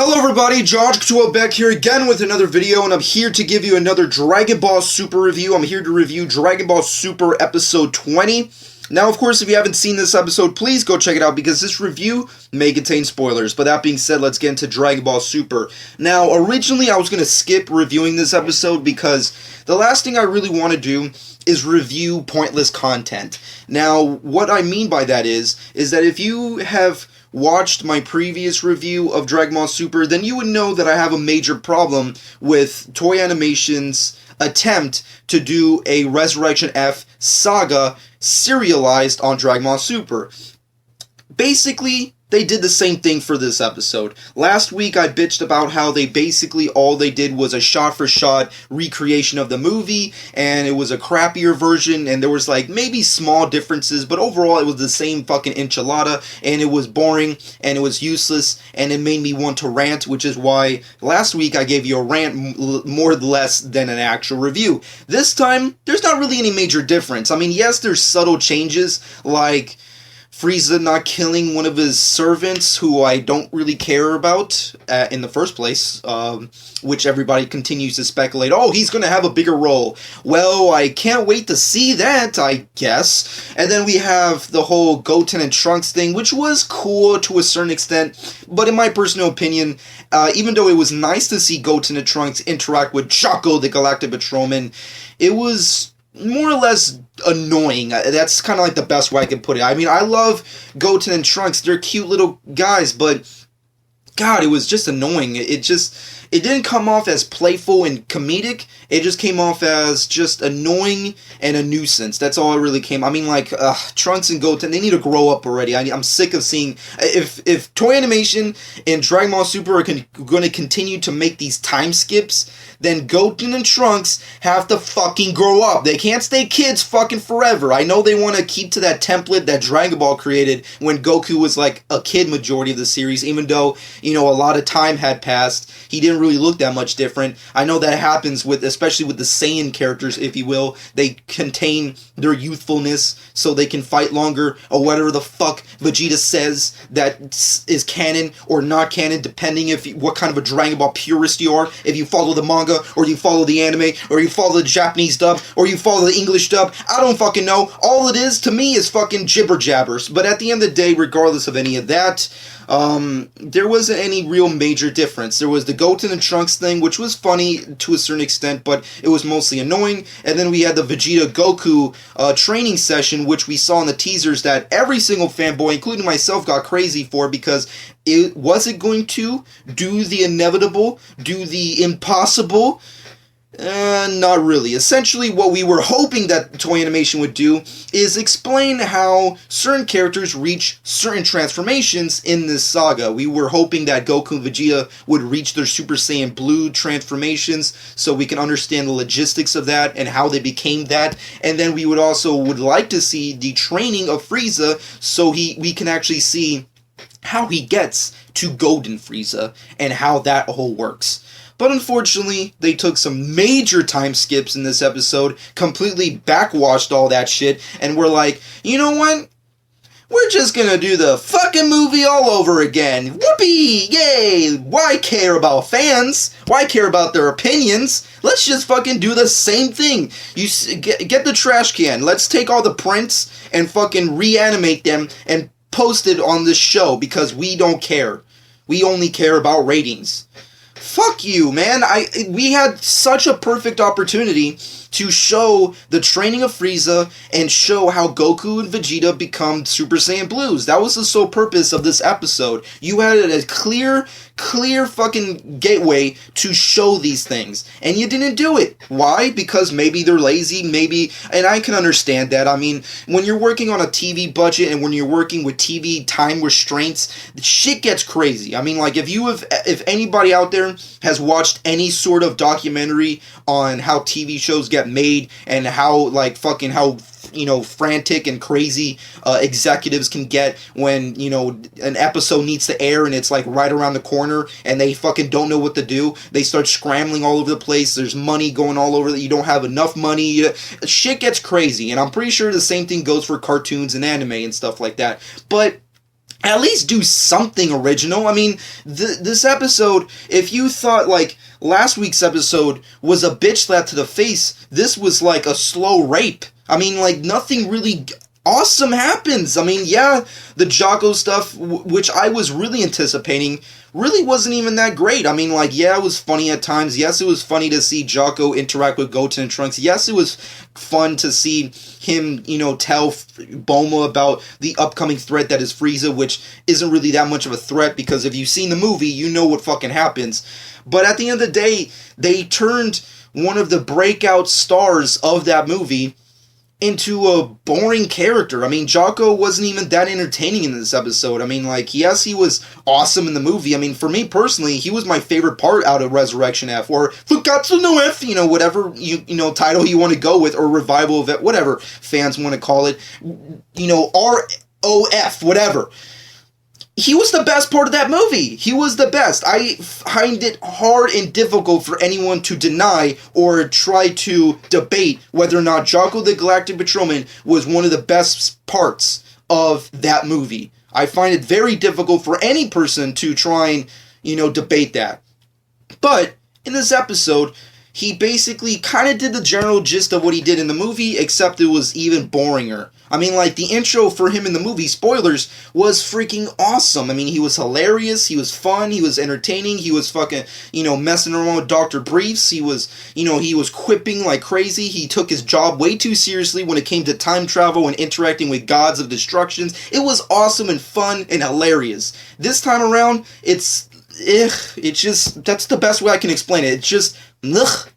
Hello everybody, Goku back here again with another video, and I'm here to give you another Dragon Ball Super review. I'm here to review Dragon Ball Super Episode 20. Now, of course, if you haven't seen this episode, please go check it out, because this review may contain spoilers. But that being said, let's get into Dragon Ball Super. Now, originally I was going to skip reviewing this episode, because the last thing I really want to do is review pointless content. Now, what I mean by that is that if you have watched my previous review of Dragon Ball Super, then you would know that I have a major problem with Toei Animation's attempt to do a Resurrection F saga serialized on Dragon Ball Super. Basically, they did the same thing for this episode. Last week I bitched about how all they did was a shot-for-shot recreation of the movie, and it was a crappier version, and there was like maybe small differences, but overall it was the same fucking enchilada, and it was boring, and it was useless, and it made me want to rant, which is why last week I gave you a rant more or less than an actual review. This time, there's not really any major difference. I mean, yes, there's subtle changes, like Frieza not killing one of his servants, who I don't really care about in the first place, which everybody continues to speculate, oh, he's going to have a bigger role. Well, I can't wait to see that, I guess. And then we have the whole Goten and Trunks thing, which was cool to a certain extent, but in my personal opinion, even though it was nice to see Goten and Trunks interact with Jaco, the Galactic Patrolman, it was more or less annoying. That's kind of like the best way I can put it. I mean, I love Goten and Trunks. They're cute little guys, but God, it was just annoying. It didn't come off as playful and comedic. It just came off as just annoying and a nuisance. That's all it really came. I mean, like, Trunks and Goten, they need to grow up already. I'm sick of seeing, if Toei Animation and Dragon Ball Super are going to continue to make these time skips, then Goten and Trunks have to fucking grow up. They can't stay kids fucking forever. I know they want to keep to that template that Dragon Ball created when Goku was like a kid majority of the series, even though, you know, a lot of time had passed. He didn't really look that much different. I know that happens with, especially with the Saiyan characters, if you will. They contain their youthfulness so they can fight longer, or whatever the fuck Vegeta says that is canon or not canon, depending what kind of a Dragon Ball purist you are. If you follow the manga, or you follow the anime, or you follow the Japanese dub, or you follow the English dub, I don't fucking know. All it is to me is fucking jibber jabbers. But at the end of the day, regardless of any of that, there wasn't any real major difference. There was the Goten and Trunks thing, which was funny to a certain extent, but it was mostly annoying. And then we had the Vegeta Goku training session, which we saw in the teasers that every single fanboy, including myself, got crazy for, because was it going to do the inevitable, do the impossible? Not really. Essentially, what we were hoping that Toei Animation would do is explain how certain characters reach certain transformations in this saga. We were hoping that Goku and Vegeta would reach their Super Saiyan Blue transformations, so we can understand the logistics of that and how they became that. And then we would like to see the training of Frieza, so we can actually see how he gets to Golden Frieza and how that whole works. But unfortunately, they took some major time skips in this episode, completely backwashed all that shit, and we're like, you know what? We're just gonna do the fucking movie all over again. Whoopee! Yay! Why care about fans? Why care about their opinions? Let's just fucking do the same thing. You get the trash can. Let's take all the prints and fucking reanimate them and post it on this show, because we don't care. We only care about ratings. Fuck you, man. We had such a perfect opportunity to show the training of Frieza and show how Goku and Vegeta become Super Saiyan Blues. That was the sole purpose of this episode. You had a clear fucking gateway to show these things, and you didn't do it. Why? Because maybe they're lazy, maybe, and I can understand that. I mean, when you're working on a TV budget and when you're working with TV time restraints, shit gets crazy. I mean, like, if anybody out there has watched any sort of documentary on how TV shows get made and how frantic and crazy executives can get when, an episode needs to air and it's like right around the corner and they fucking don't know what to do. They start scrambling all over the place. There's money going all over that you don't have enough money. Shit gets crazy, and I'm pretty sure the same thing goes for cartoons and anime and stuff like that. But at least do something original. I mean, this episode, if you thought, like, last week's episode was a bitch slap to the face, this was like a slow rape. I mean, like, nothing really awesome happens. I mean, yeah, the Jocko stuff, which I was really anticipating, really wasn't even that great. I mean, like, yeah, it was funny at times. Yes, it was funny to see Jocko interact with Goten and Trunks. Yes, it was fun to see him, you know, tell Bulma about the upcoming threat that is Frieza, which isn't really that much of a threat, because if you've seen the movie, you know what fucking happens. But at the end of the day, they turned one of the breakout stars of that movie into a boring character. I mean, Jocko wasn't even that entertaining in this episode. I mean, like, yes, he was awesome in the movie. I mean, for me personally, he was my favorite part out of Resurrection F, or Fugatsu no F, you know, whatever you know title you want to go with, or Revival of F, whatever fans want to call it, you know, ROF, whatever. He was the best part of that movie. He was the best. I find it hard and difficult for anyone to deny or try to debate whether or not Jocko the Galactic Patrolman was one of the best parts of that movie. I find it very difficult for any person to try and, you know, debate that. But in this episode, he basically kind of did the general gist of what he did in the movie, except it was even boringer. I mean, like, the intro for him in the movie, spoilers, was freaking awesome. I mean, he was hilarious, he was fun, he was entertaining, he was fucking, you know, messing around with Dr. Briefs, he was, you know, he was quipping like crazy, he took his job way too seriously when it came to time travel and interacting with gods of destructions. It was awesome and fun and hilarious. This time around, it's just, that's the best way I can explain it. It's just, ugh,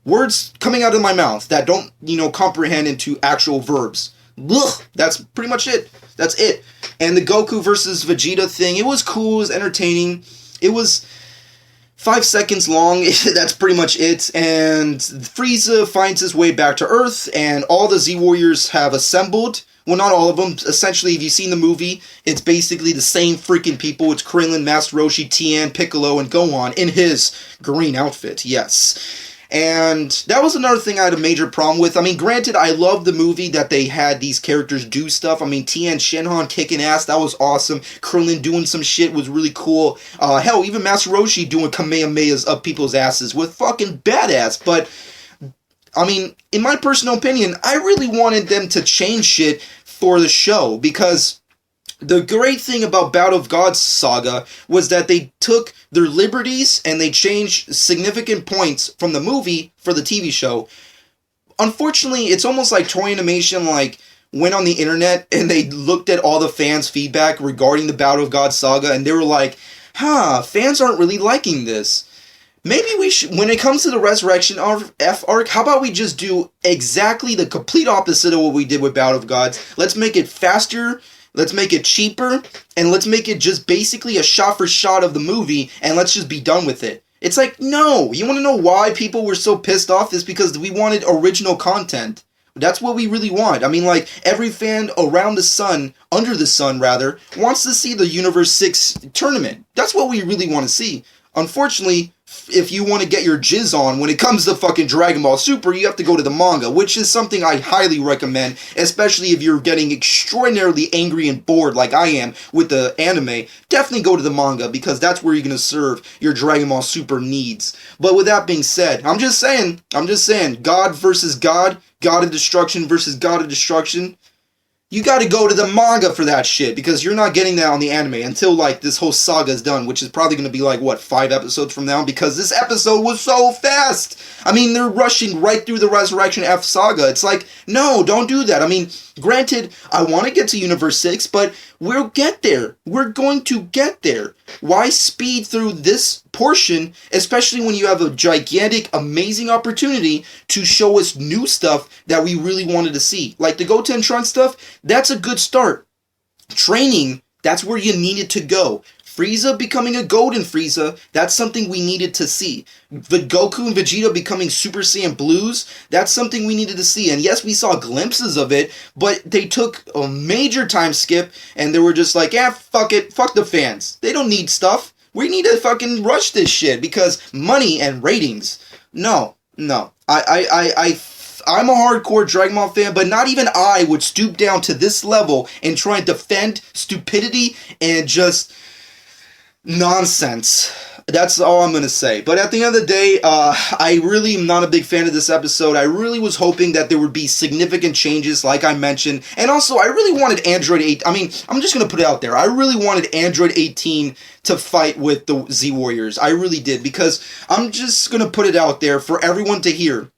words coming out of my mouth that don't, you know, comprehend into actual verbs. Ugh, that's pretty much it. That's it. And the Goku versus Vegeta thing, it was cool, it was entertaining. It was 5 seconds long, that's pretty much it. And Frieza finds his way back to Earth, and all the Z-Warriors have assembled. Well, not all of them. Essentially, if you've seen the movie, it's basically the same freaking people. It's Krillin, Master Roshi, Tien, Piccolo, and Gohan in his green outfit, yes. And that was another thing I had a major problem with. I mean, granted, I loved the movie that they had these characters do stuff. I mean, Tien Shinhan kicking ass, that was awesome. Krillin doing some shit was really cool. Hell, even Master Roshi doing Kamehamehas up people's asses was fucking badass. But, I mean, in my personal opinion, I really wanted them to change shit for the show, because the great thing about Battle of Gods saga was that they took their liberties and they changed significant points from the movie for the TV show. Unfortunately, it's almost like Toei Animation like went on the internet and they looked at all the fans' feedback regarding the Battle of Gods saga, and they were like, fans aren't really liking this. Maybe we should, when it comes to the Resurrection F arc, how about we just do exactly the complete opposite of what we did with Battle of Gods? Let's make it faster, let's make it cheaper, and let's make it just basically a shot for shot of the movie, and let's just be done with it. It's like, no, you want to know why people were so pissed off? It's because we wanted original content. That's what we really want. I mean, like, every fan around the sun, under the sun rather, wants to see the Universe 6 tournament. That's what we really want to see. Unfortunately, if you want to get your jizz on when it comes to fucking Dragon Ball Super, you have to go to the manga, which is something I highly recommend, especially if you're getting extraordinarily angry and bored like I am with the anime. Definitely go to the manga, because that's where you're going to serve your Dragon Ball Super needs. But with that being said, I'm just saying, God versus God, God of Destruction versus God of Destruction. You gotta go to the manga for that shit, because you're not getting that on the anime until, like, this whole saga is done, which is probably gonna be, like, what, 5 episodes from now, because this episode was so fast! I mean, they're rushing right through the Resurrection F saga. It's like, no, don't do that. I mean, granted, I want to get to Universe 6, but we'll get there. We're going to get there. Why speed through this portion, especially when you have a gigantic, amazing opportunity to show us new stuff that we really wanted to see? Like the Goten Trunks stuff, that's a good start. Training, that's where you needed to go. Frieza becoming a Golden Frieza, that's something we needed to see. The Goku and Vegeta becoming Super Saiyan Blues, that's something we needed to see. And yes, we saw glimpses of it, but they took a major time skip, and they were just like, fuck it, fuck the fans. They don't need stuff. We need to fucking rush this shit, because money and ratings. No. I'm a hardcore Dragon Ball fan, but not even I would stoop down to this level and try and defend stupidity and just nonsense. That's all I'm going to say. But at the end of the day, I really am not a big fan of this episode. I really was hoping that there would be significant changes, like I mentioned. And also, I really wanted Android 8. I mean, I'm just going to put it out there. I really wanted Android 18 to fight with the Z Warriors. I really did. Because I'm just going to put it out there for everyone to hear.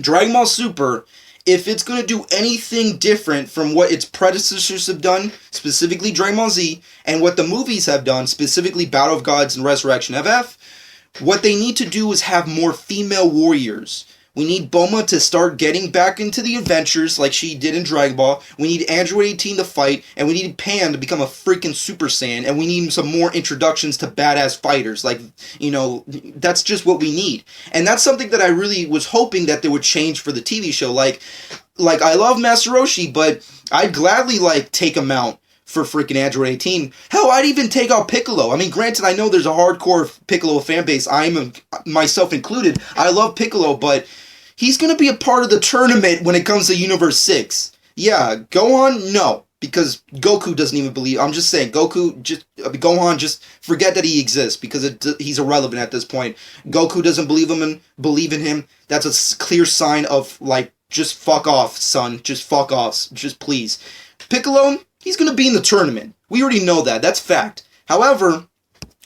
Dragon Ball Super, if it's going to do anything different from what its predecessors have done, specifically Dragon Ball Z, and what the movies have done, specifically Battle of Gods and Resurrection FF, what they need to do is have more female warriors. We need Bulma to start getting back into the adventures like she did in Dragon Ball. We need Android 18 to fight, and we need Pan to become a freaking Super Saiyan, and we need some more introductions to badass fighters. Like, you know, that's just what we need. And that's something that I really was hoping that they would change for the TV show. Like I love Master Roshi, but I'd gladly, take him out for freaking Android 18. Hell, I'd even take out Piccolo. I mean, granted, I know there's a hardcore Piccolo fan base. I'm myself included. I love Piccolo, but he's going to be a part of the tournament when it comes to Universe 6. Yeah, Gohan, no. Because Goku doesn't even believe. I'm just saying, Gohan, just forget that he exists. Because he's irrelevant at this point. Goku doesn't believe in him. That's a clear sign of, just fuck off, son. Just fuck off. Just please. Piccolo, he's going to be in the tournament. We already know that. That's fact. However,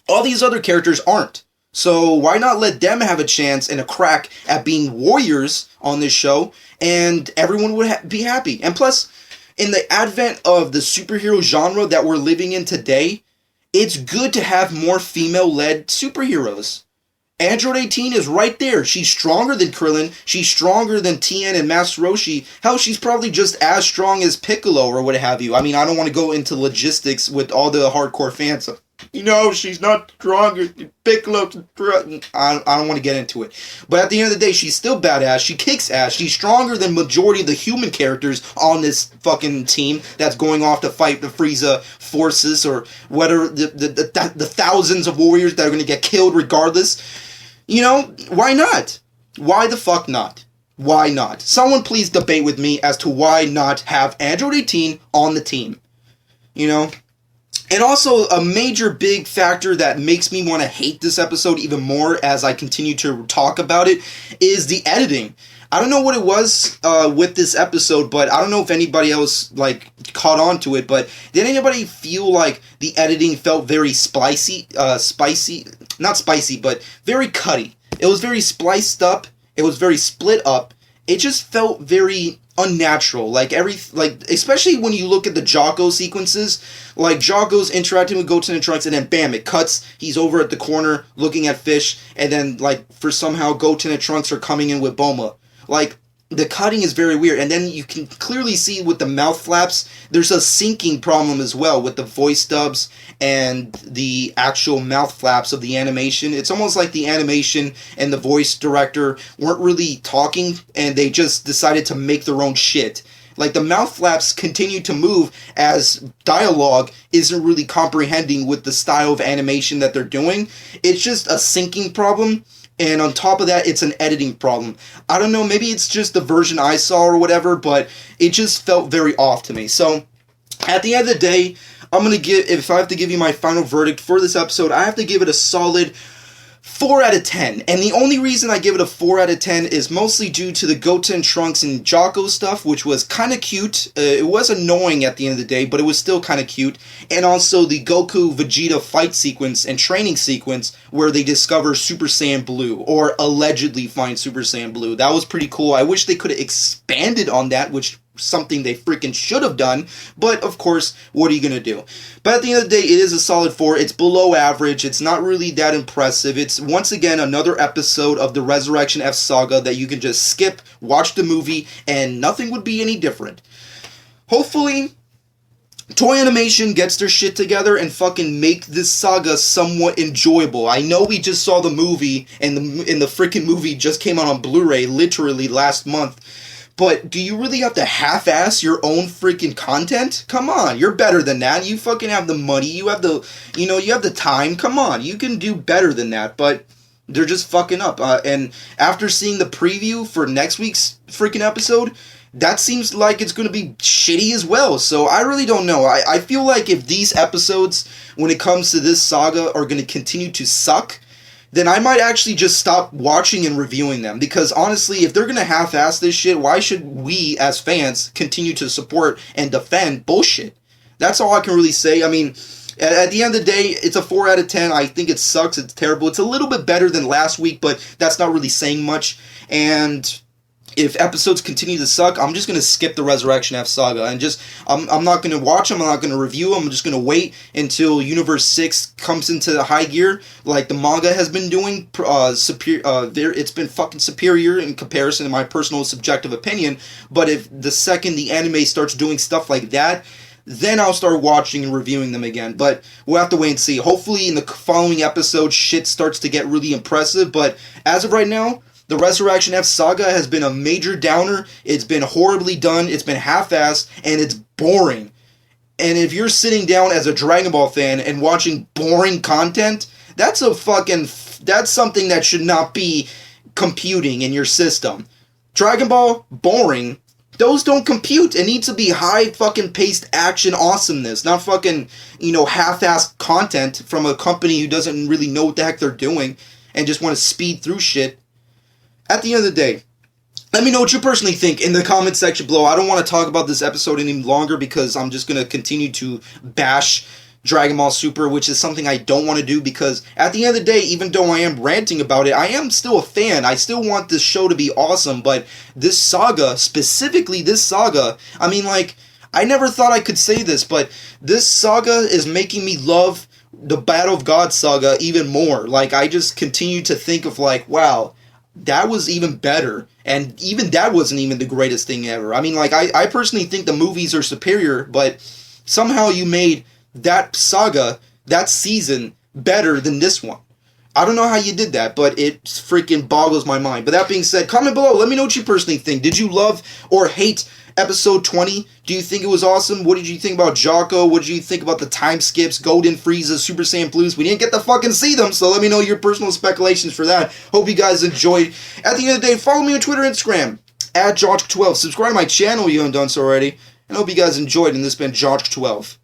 all these other characters aren't. So why not let them have a chance and a crack at being warriors on this show, and everyone would be happy. And plus, in the advent of the superhero genre that we're living in today, it's good to have more female-led superheroes. Android 18 is right there. She's stronger than Krillin. She's stronger than Tien and Master Roshi. Hell, she's probably just as strong as Piccolo or what have you. I mean, I don't want to go into logistics with all the hardcore fans. You know, she's not stronger than Piccolo. I don't want to get into it. But at the end of the day, she's still badass. She kicks ass. She's stronger than majority of the human characters on this fucking team that's going off to fight the Frieza forces or whatever, the thousands of warriors that are going to get killed regardless. You know, why not? Why the fuck not? Why not? Someone please debate with me as to why not have Android 18 on the team. You know? And also, a major big factor that makes me want to hate this episode even more as I continue to talk about it is the editing. I don't know what it was with this episode, but I don't know if anybody else, caught on to it, but did anybody feel like the editing felt very spicy, not spicy, but very cutty? It was very spliced up, it was very split up, it just felt very unnatural, especially when you look at the Jocko sequences, Jocko's interacting with Goten and Trunks, and then bam, it cuts, he's over at the corner looking at fish, and then, for somehow Goten and Trunks are coming in with Bulma. The cutting is very weird, and then you can clearly see with the mouth flaps, there's a syncing problem as well with the voice dubs and the actual mouth flaps of the animation. It's almost like the animation and the voice director weren't really talking, and they just decided to make their own shit. The mouth flaps continue to move as dialogue isn't really comprehending with the style of animation that they're doing. It's just a syncing problem. And on top of that, it's an editing problem. I don't know, maybe it's just the version I saw or whatever, but it just felt very off to me. So, at the end of the day, if I have to give you my final verdict for this episode, I have to give it a solid 4 out of 10. And the only reason I give it a 4 out of 10 is mostly due to the Goten, Trunks, and Jocko stuff, which was kind of cute. It was annoying at the end of the day, but it was still kind of cute. And also the Goku Vegeta fight sequence and training sequence where they discover Super Saiyan Blue, or allegedly find Super Saiyan Blue. That was pretty cool. I wish they could have expanded on that, which something they freaking should have done, but of course, what are you gonna do? But at the end of the day, it is a solid 4. It's below average. It's not really that impressive. It's once again another episode of the Resurrection F saga that you can just skip, watch the movie, and nothing would be any different. Hopefully, Toei Animation gets their shit together and fucking make this saga somewhat enjoyable. I know we just saw the movie, and the freaking movie just came out on Blu-ray literally last month. But do you really have to half-ass your own freaking content? Come on, you're better than that. You fucking have the money, you have the time. Come on, you can do better than that. But They're just fucking up. And after seeing the preview for next week's freaking episode, that seems like it's going to be shitty as well. So I really don't know. I feel like if these episodes, when it comes to this saga, are going to continue to suck, then I might actually just stop watching and reviewing them. Because honestly, if they're going to half-ass this shit, why should we, as fans, continue to support and defend bullshit? That's all I can really say. I mean, at the end of the day, it's a 4 out of 10. I think it sucks. It's terrible. It's a little bit better than last week, but that's not really saying much. And if episodes continue to suck, I'm just going to skip the Resurrection F Saga. And I'm not going to watch them. I'm not going to review them. I'm just going to wait until Universe 6 comes into the high gear, like the manga has been doing. It's been fucking superior in comparison to my personal subjective opinion. But if the second the anime starts doing stuff like that, then I'll start watching and reviewing them again. But we'll have to wait and see. Hopefully in the following episode, shit starts to get really impressive. But as of right now, the Resurrection F Saga has been a major downer. It's been horribly done. It's been half-assed. And it's boring. And if you're sitting down as a Dragon Ball fan and watching boring content, that's something that should not be computing in your system. Dragon Ball, boring. Those don't compute. It needs to be high fucking paced action awesomeness, not fucking, half-assed content from a company who doesn't really know what the heck they're doing and just want to speed through shit. At the end of the day, let me know what you personally think in the comment section below. I don't want to talk about this episode any longer because I'm just going to continue to bash Dragon Ball Super, which is something I don't want to do because at the end of the day, even though I am ranting about it, I am still a fan. I still want this show to be awesome, but this saga, specifically this saga, I mean, I never thought I could say this, but this saga is making me love the Battle of God saga even more. I just continue to think of wow, that was even better, and even that wasn't even the greatest thing ever. I mean, I personally think the movies are superior, but somehow you made that saga, that season, better than this one. I don't know how you did that, but it freaking boggles my mind. But that being said, comment below. Let me know what you personally think. Did you love or hate episode 20? Do you think it was awesome? What did you think about Jocko? What did you think about the time skips, Golden Frieza, Super Saiyan Blues? We didn't get to fucking see them, so let me know your personal speculations for that. Hope you guys enjoyed. At the end of the day, follow me on Twitter and Instagram, @Jock12. Subscribe to my channel if you haven't done so already. And I hope you guys enjoyed, and this has been Jock12.